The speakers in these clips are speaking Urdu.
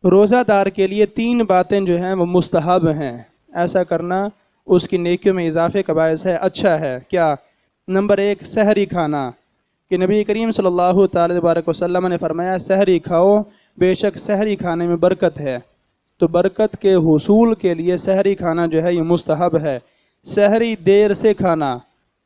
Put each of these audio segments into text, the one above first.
روزہ دار کے لیے 3 باتیں جو ہیں وہ مستحب ہیں، ایسا کرنا اس کی نیکیوں میں اضافے کا باعث ہے، اچھا ہے۔ کیا؟ نمبر 1 سحری کھانا، کہ نبی کریم صلی اللہ تعالی تبارک وسلم نے فرمایا سحری کھاؤ، بے شک سحری کھانے میں برکت ہے۔ تو برکت کے حصول کے لیے سحری کھانا جو ہے یہ مستحب ہے۔ سحری دیر سے کھانا،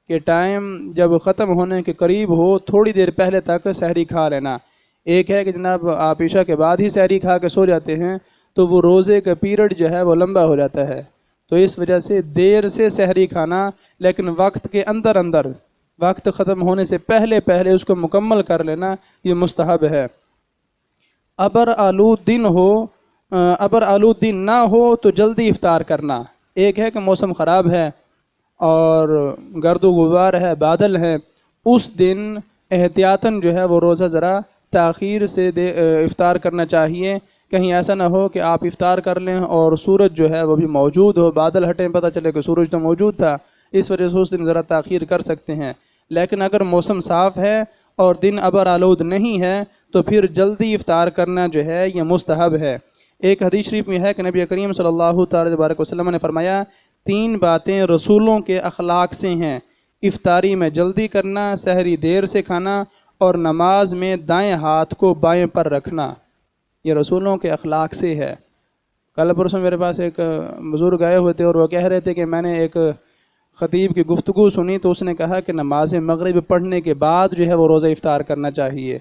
کہ ٹائم جب ختم ہونے کے قریب ہو تھوڑی دیر پہلے تک سحری کھا لینا۔ ایک ہے کہ جناب آپ عشاء کے بعد ہی سحری کھا کے سو جاتے ہیں تو وہ روزے کا پیریڈ جو ہے وہ لمبا ہو جاتا ہے، تو اس وجہ سے دیر سے سحری کھانا، لیکن وقت کے اندر اندر، وقت ختم ہونے سے پہلے پہلے اس کو مکمل کر لینا یہ مستحب ہے۔ ابر آلود دن ہو، ابر آلود دن نہ ہو تو جلدی افطار کرنا۔ ایک ہے کہ موسم خراب ہے اور گرد و غبار ہے، بادل ہے، اس دن احتیاطاً جو ہے وہ روزہ ذرا تاخیر سے افطار کرنا چاہیے، کہیں ایسا نہ ہو کہ آپ افطار کر لیں اور سورج جو ہے وہ بھی موجود ہو، بادل ہٹیں پتہ چلے کہ سورج تو موجود تھا، اس وجہ سے اس دن ذرا تاخیر کر سکتے ہیں۔ لیکن اگر موسم صاف ہے اور دن ابر آلود نہیں ہے تو پھر جلدی افطار کرنا جو ہے یہ مستحب ہے۔ ایک حدیث شریف میں ہے کہ نبی کریم صلی اللہ تعالی تبارک وسلم نے فرمایا 3 باتیں رسولوں کے اخلاق سے ہیں، افطاری میں جلدی کرنا، سحری دیر سے کھانا، اور نماز میں دائیں ہاتھ کو بائیں پر رکھنا۔ یہ رسولوں کے اخلاق سے ہے۔ کل پرسوں میرے پاس ایک بزرگ آئے ہوئے تھے اور وہ کہہ رہے تھے کہ میں نے ایک خطیب کی گفتگو سنی تو اس نے کہا کہ نماز مغرب پڑھنے کے بعد جو ہے وہ روزہ افطار کرنا چاہیے،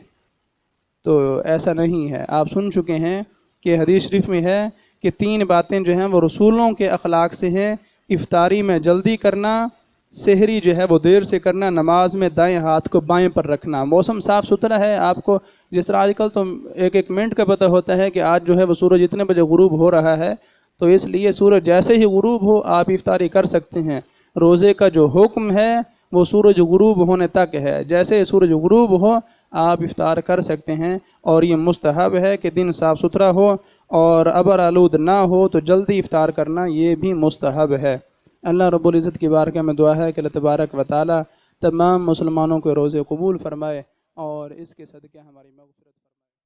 تو ایسا نہیں ہے۔ آپ سن چکے ہیں کہ حدیث شریف میں ہے کہ 3 باتیں جو ہیں وہ رسولوں کے اخلاق سے ہیں، افطاری میں جلدی کرنا، سحری جو ہے وہ دیر سے کرنا، نماز میں دائیں ہاتھ کو بائیں پر رکھنا۔ موسم صاف ستھرا ہے، آپ کو جس طرح آج کل تو ایک منٹ کا پتہ ہوتا ہے کہ آج جو ہے وہ سورج اتنے بجے غروب ہو رہا ہے، تو اس لیے سورج جیسے ہی غروب ہو آپ افطاری کر سکتے ہیں۔ روزے کا جو حکم ہے وہ سورج غروب ہونے تک ہے، جیسے سورج غروب ہو آپ افطار کر سکتے ہیں، اور یہ مستحب ہے کہ دن صاف ستھرا ہو اور ابر آلود نہ ہو تو جلدی افطار کرنا یہ بھی مستحب ہے۔ اللہ رب العزت کی بارگاہ میں دعا ہے کہ اللہ تبارک و تعالی تمام مسلمانوں کو روزے قبول فرمائے اور اس کے صدقے ہماری مغفرت